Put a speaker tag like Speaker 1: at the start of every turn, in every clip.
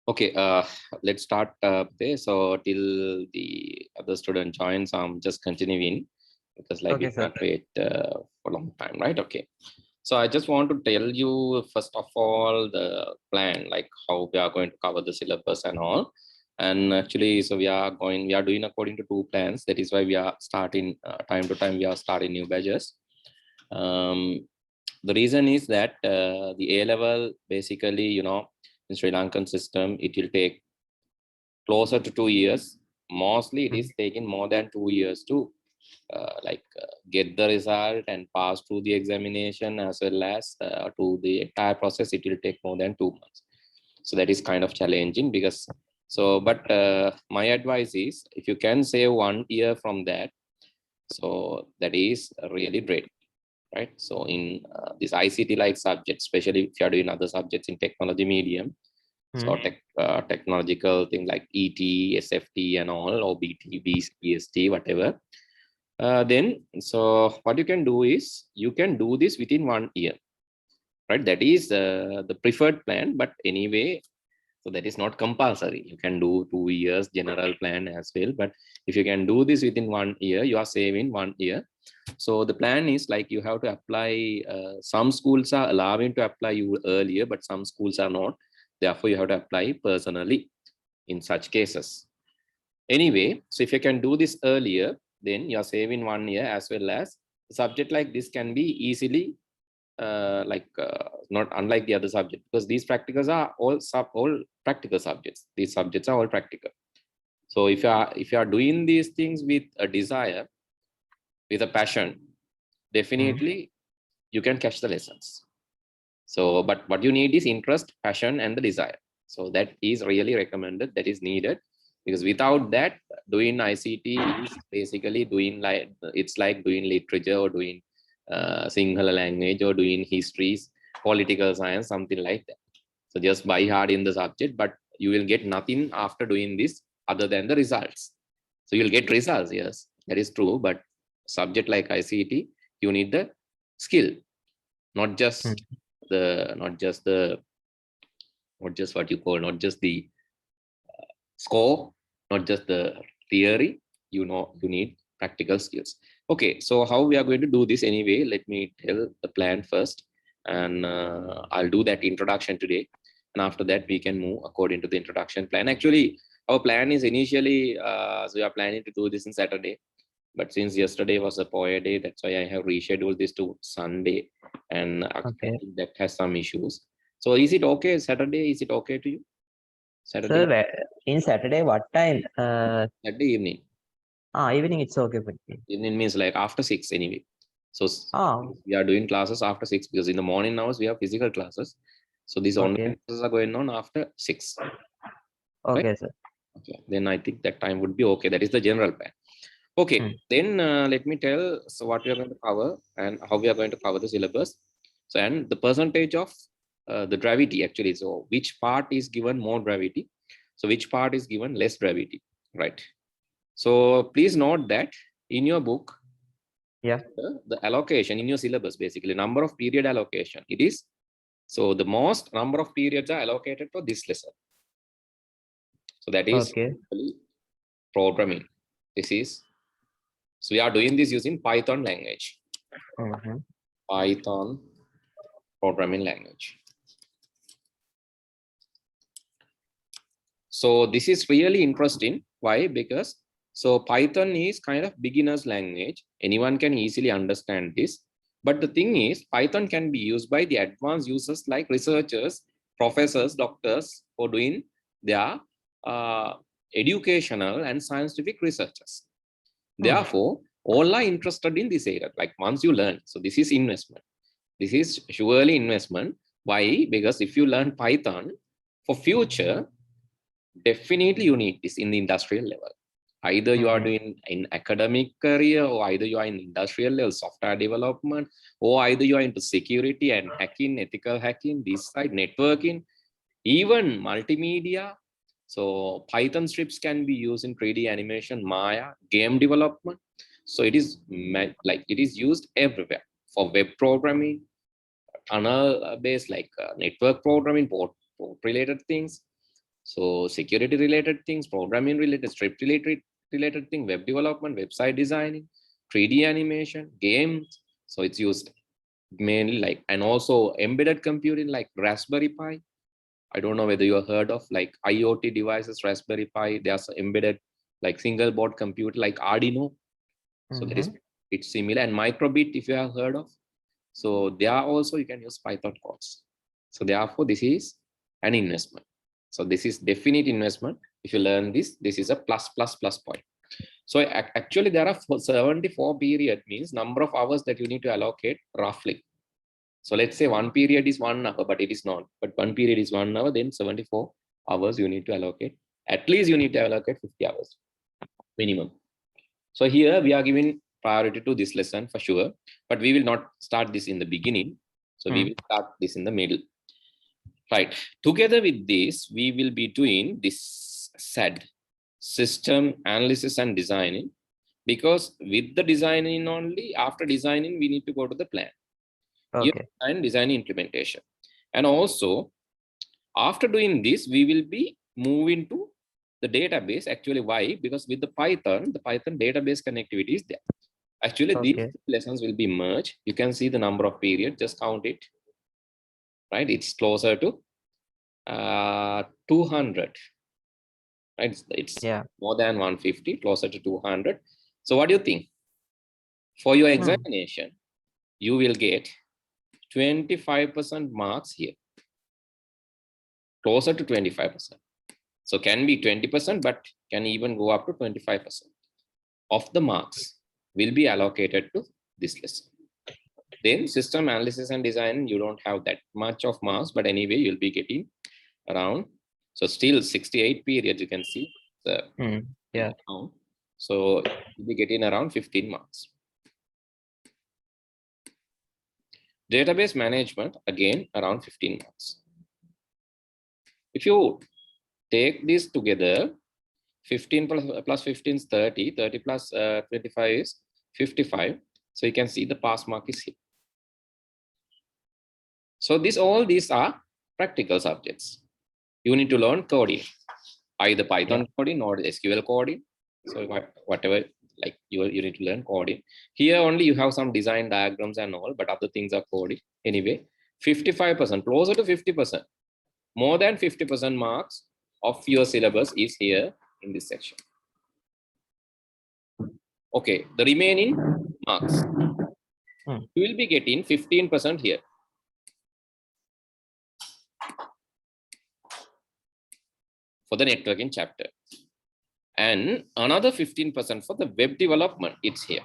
Speaker 1: Okay, let's start there. So till the other student joins, I'm just continuing because like we
Speaker 2: Okay, sir.
Speaker 1: can't wait for a long time, right? Okay. So I just want to tell you first of all the plan, like how we are going to cover the syllabus and all. And actually, so we are doing according to two plans. That is why we are starting time to time. We are starting new batches. The reason is that the A level basically, in Sri Lankan system, it will take closer to 2 years. Mostly, it is taking more than 2 years to get the result and pass through the examination, as well as to the entire process. It will take more than 2 months. So that is kind of challenging because but my advice is if you can save 1 year from that, so that is really great. Right. So in this ICT like subject, especially if you are doing other subjects in technology medium, so technological thing like ET, SFT and all, or BT, BST, whatever. Then, so what you can do is you can do this within 1 year, right? That is the preferred plan, but anyway, so that is not compulsory. You can do 2 years general plan as well, but if you can do this within 1 year, you are saving 1 year. So the plan is like you have to apply. Some schools are allowing to apply you earlier, but some schools are not. Therefore, you have to apply personally in such cases. Anyway, so if you can do this earlier, then you're saving 1 year, as well as subject like this can be easily not unlike the other subject, because these practicals are all practical subjects. These subjects are all practical. So if you are doing these things with a desire, with a passion, definitely you can catch the lessons. So but what you need is interest, passion, and the desire. So that is really recommended, that is needed, because without that, doing ICT is basically doing like, it's like doing literature or doing Sinhala language or doing histories, political science, something like that. So just buy hard in the subject, but you will get nothing after doing this other than the results. So you'll get results, yes, that is true, but subject like ICT, you need the skill, not just not just what you call, not just the score, not just the theory. You need practical skills. Okay, so how we are going to do this anyway, let me tell the plan first, and I'll do that introduction today, and after that we can move according to the introduction plan. Actually, our plan is initially so we are planning to do this on Saturday, but since yesterday was a poet day, that's why I have rescheduled this to Sunday, and I think that has some issues. So is it okay Saturday? Is it okay to you? Saturday?
Speaker 2: Sir, in Saturday, what time?
Speaker 1: Saturday evening.
Speaker 2: Evening, it's okay for me.
Speaker 1: Evening means like after 6 anyway. So
Speaker 2: Oh,
Speaker 1: we are doing classes after 6, because in the morning hours we have physical classes. So these online classes are going on after 6. Right?
Speaker 2: okay, sir.
Speaker 1: Okay. Then I think that time would be okay. That is the general plan. Okay. Then let me tell so what we are going to cover and how we are going to cover the syllabus. So and the percentage of the gravity actually. So which part is given more gravity? So which part is given less gravity? Right. So please note that in your book, the allocation in your syllabus, basically number of period allocation, it is, so the most number of periods are allocated for this lesson. So that is programming. This is, so we are doing this using Python language. Python programming language. So this is really interesting. Why? Because so Python is kind of beginner's language. Anyone can easily understand this. But the thing is, Python can be used by the advanced users like researchers, professors, doctors, for doing their educational and scientific researches. Therefore, all are interested in this area. Like once you learn, so this is investment. This is surely investment. Why? Because if you learn Python for future, definitely you need this in the industrial level. Either you are doing in academic career, or either you are in industrial level software development, or either you are into security and hacking, ethical hacking, this side networking, even multimedia. So Python scripts can be used in 3D animation, Maya, game development. So it is like it is used everywhere for web programming, tunnel based like network programming, port related things. So security related things, programming related, script related thing, web development, website designing, 3D animation, games. So it's used mainly like, and also embedded computing like Raspberry Pi. I don't know whether you have heard of like IoT devices, Raspberry Pi. There's embedded like single board computer like Arduino. So that is it's similar, and microbit if you have heard of. So there also you can use Python codes. So therefore this is an investment. So this is definite investment. If you learn this, this is a plus point. So actually there are 74 period, means number of hours that you need to allocate roughly. So let's say one period is 1 hour, but it is not. But one period is 1 hour, then 74 hours you need to allocate. At least you need to allocate 50 hours minimum. So here we are giving priority to this lesson for sure, but we will not start this in the beginning. So we will start this in the middle. Right. Together with this, we will be doing this SAD, system analysis and designing, because with the designing only, after designing, we need to go to the plan.
Speaker 2: Okay.
Speaker 1: And design implementation. And also, after doing this, we will be moving to the database. Actually, why? Because with the Python database connectivity is there. Actually, these lessons will be merged. You can see the number of periods, just count it. Right, it's closer to 200. Right, it's more than 150, closer to 200. So what do you think? For your examination, you will get 25% marks here, closer to 25%. So can be 20%, but can even go up to 25% of the marks will be allocated to this lesson. Then system analysis and design, you don't have that much of marks, but anyway, you'll be getting around, so still 68 periods, you can see. So you'll be getting around 15 marks. Database management, again, around 15 marks. If you take this together, 15 plus 15 is 30, 30 plus 25 is 55. So you can see the pass mark is here. So all these are practical subjects. You need to learn coding, either Python coding or SQL coding. So whatever, like you need to learn coding. Here only you have some design diagrams and all, but other things are coding. Anyway, 55%, closer to 50%, more than 50% marks of your syllabus is here in this section. Okay, the remaining marks, you will be getting 15% here. For the networking chapter, and another 15% for the web development, it's here.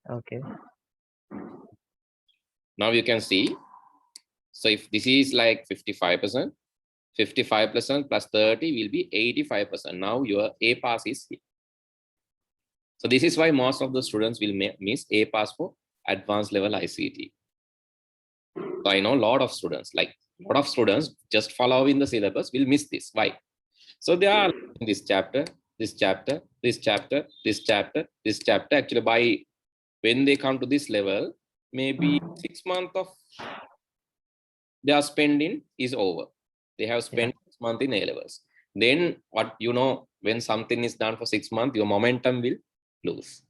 Speaker 2: Okay.
Speaker 1: Now you can see, so if this is like 55%, 55% plus 30 will be 85%. Now your A pass is here. So this is why most of the students will miss A pass for advanced level ICT. So I know a lot of students, just following the syllabus will miss this. Why? So they are in this chapter, this chapter, this chapter, this chapter, this chapter. Actually, by when they come to this level, maybe 6 months of their spending is over. They have spent 6 months in A levels. Then what, when something is done for 6 months, your momentum will lose,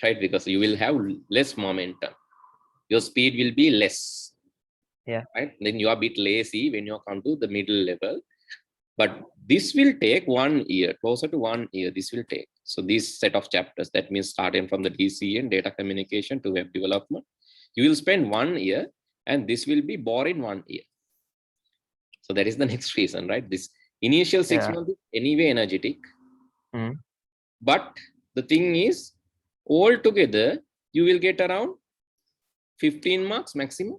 Speaker 1: right? Because you will have less momentum. Your speed will be less. Right? Then you are a bit lazy when you come to the middle level. But this will take 1 year, closer to 1 year, this will take. So this set of chapters, that means starting from the DC and data communication to web development, you will spend 1 year, and this will be boring 1 year. So that is the next reason, right? This initial 6 months is anyway energetic. But the thing is, altogether, you will get around 15 marks maximum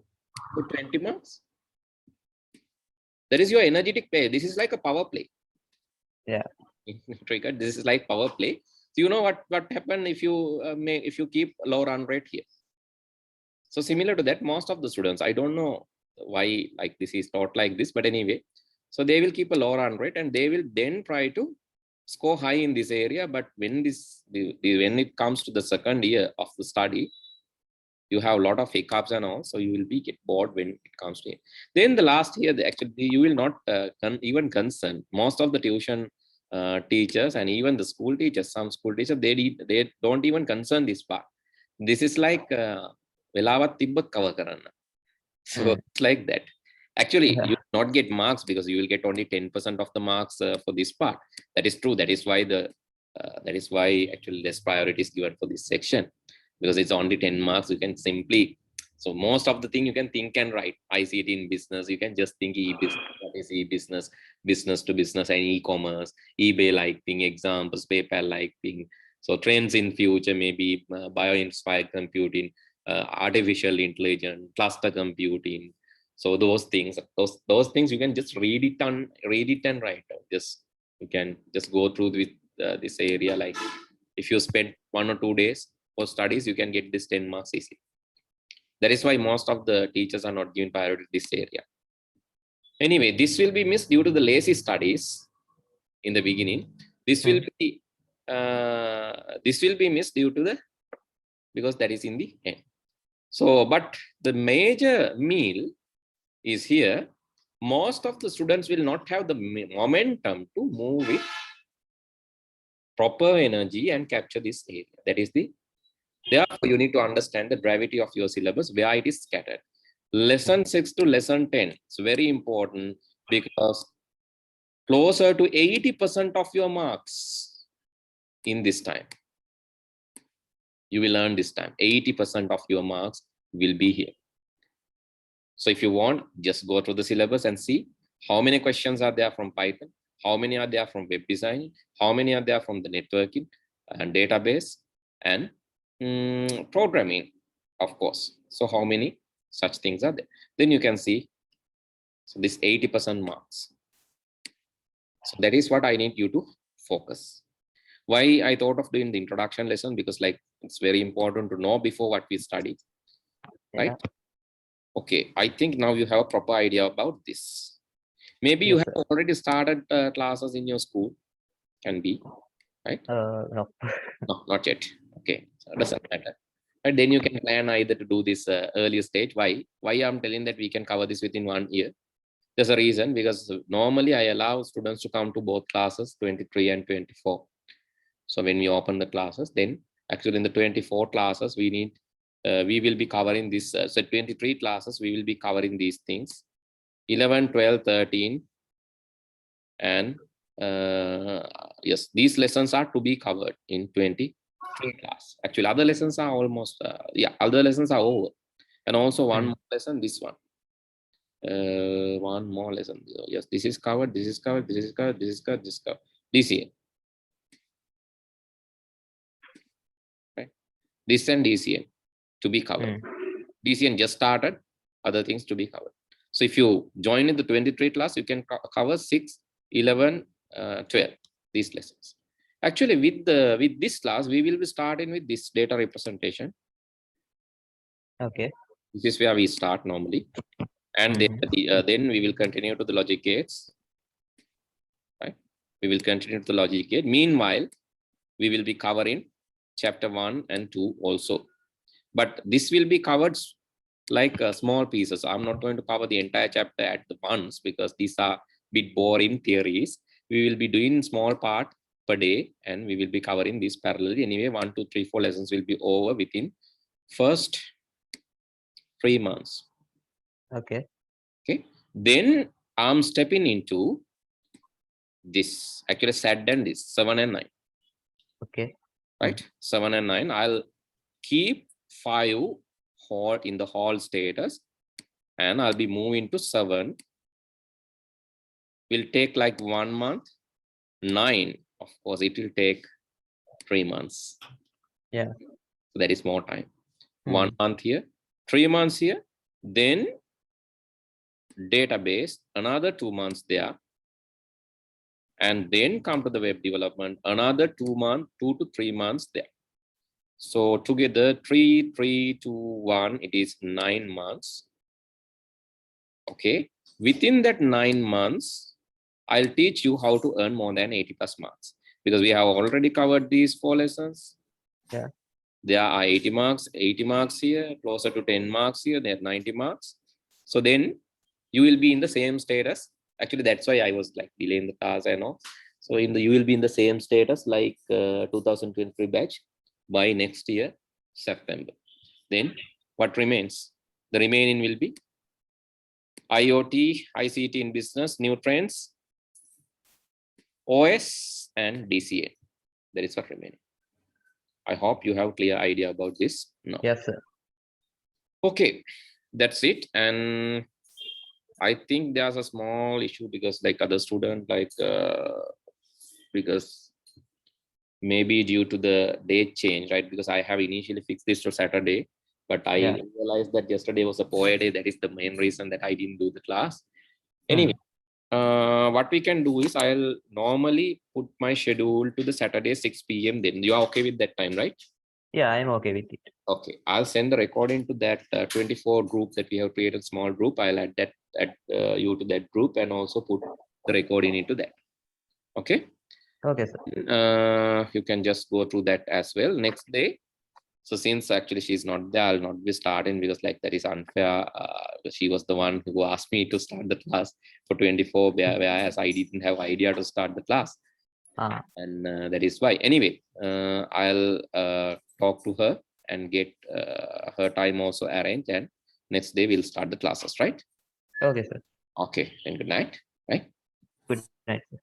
Speaker 1: to 20 marks. That is your energetic play. This is like a power play. Trigger. This is like power play. So you know what happened if you keep low run rate here. So similar to that, most of the students, I don't know why like this is taught like this, but anyway, so they will keep a low run rate and they will then try to score high in this area. But when it comes to the second year of the study, You have a lot of hiccups and all, so you will be get bored when it comes to it. Then the last year, actually, you will not even concern. Most of the tuition teachers and even the school teachers, some school teachers, they don't even concern this part. This is like velawat tibbat cover karanna. So it's like that. Actually, you will not get marks because you will get only 10% of the marks for this part. That is true. That is why actually less priority is given for this section, because it's only 10 marks. You can simply, so most of the thing you can think and write. ICT in business, you can just think e-business. What is e-business? Business to business and e-commerce, eBay like thing, examples, PayPal like thing. So trends in future, maybe bio-inspired computing, artificial intelligence, cluster computing. So those things you can just read it and write down. You can just go through with this area. Like if you spend 1 or 2 days for studies, you can get this 10 marks easily. That is why most of the teachers are not giving priority to this area. Anyway, this will be missed due to the lazy studies in the beginning. This will be missed due to because that is in the end. So, but the major meal is here. Most of the students will not have the momentum to move with proper energy and capture this area. That is therefore you need to understand the gravity of your syllabus, where it is scattered. Lesson 6 to lesson 10, it's very important, because closer to 80% of your marks in this time, you will earn this time. 80% of your marks will be here. So if you want, just go through the syllabus and see how many questions are there from Python, how many are there from web design, how many are there from the networking and database and programming, of course. So how many such things are there? Then you can see, so this 80% marks. So that is what I need you to focus. Why I thought of doing the introduction lesson, because like it's very important to know before what we study, right? Okay, I think now you have a proper idea about this. Maybe you have already started classes in your school, can be, right?
Speaker 2: No.
Speaker 1: No, not yet. Okay, so it doesn't matter. And then you can plan either to do this early stage. Why I'm telling that we can cover this within 1 year? There's a reason, because normally I allow students to come to both classes, 23 and 24. So when we open the classes, then actually in the 24 classes, we will be covering this. So 23 classes, we will be covering these things. 11, 12, 13. And yes, these lessons are to be covered in 23 class. Actually, other lessons are almost, other lessons are over. And also one more lesson, this one. One more lesson. Yes, this is covered, this is covered, this is covered, this is covered, this is covered. This year. Right? This and DCN to be covered. DCN just started, other things to be covered. So if you join in the 23 class, you can cover 6, 11, 12, these lessons. Actually, with this class, we will be starting with this data representation.
Speaker 2: Okay.
Speaker 1: This is where we start normally. And then we will continue to the logic gates. Right? We will continue to the logic gate. Meanwhile, we will be covering chapter 1 and 2 also. But this will be covered like small pieces. I'm not going to cover the entire chapter at once, because these are a bit boring theories. We will be doing small part per day, and we will be covering this parallelly. Anyway, 1, 2, 3, 4 lessons will be over within first 3 months.
Speaker 2: Okay.
Speaker 1: Okay. Then I'm stepping into this, actually SAT and this 7 and 9.
Speaker 2: Okay.
Speaker 1: Right. 7 and 9. I'll keep 5 in the whole status, and I'll be moving to 7. Will take like 1 month. 9, of course, it will take 3 months.
Speaker 2: Yeah.
Speaker 1: So that is more time. 1 month here, 3 months here, then database, another 2 months there, and then come to the web development, another 2 to 3 months there. So together 3, 3, 2, 1, it is 9 months. Okay. Within that 9 months, I'll teach you how to earn more than 80+ marks, because we have already covered these 4 lessons.
Speaker 2: Yeah.
Speaker 1: There are 80 marks here, closer to 10 marks here, there are 90 marks. So then you will be in the same status. Actually, that's why I was like delaying the class, I know. So you will be in the same status like 2023 batch by next year, September. Then what remains? The remaining will be IoT, ICT in business, new trends, OS, and DCA. That is what remaining. I hope you have clear idea about this now.
Speaker 2: Yes, sir.
Speaker 1: Okay, that's it. And I think there's a small issue because like other student, like because maybe due to the date change, right? Because I have initially fixed this to Saturday, but I realized that yesterday was a POA day. That is the main reason that I didn't do the class. Anyway, what we can do is I'll normally put my schedule to the Saturday 6 p.m. Then you are okay with that time, right?
Speaker 2: Yeah, I'm okay with it.
Speaker 1: Okay, I'll send the recording to that 24 group that we have created, small group. I'll add you to that group and also put the recording into that. Okay.
Speaker 2: Okay, sir.
Speaker 1: You can just go through that as well next day. So since actually she's not there, I'll not be starting because like that is unfair. She was the one who asked me to start the class for 24, whereas I didn't have idea to start the class. And that is why. Anyway, I'll talk to her and get her time also arranged, and next day we'll start the classes, right?
Speaker 2: Okay, sir.
Speaker 1: Okay, and good night. Right?
Speaker 2: Good night, sir.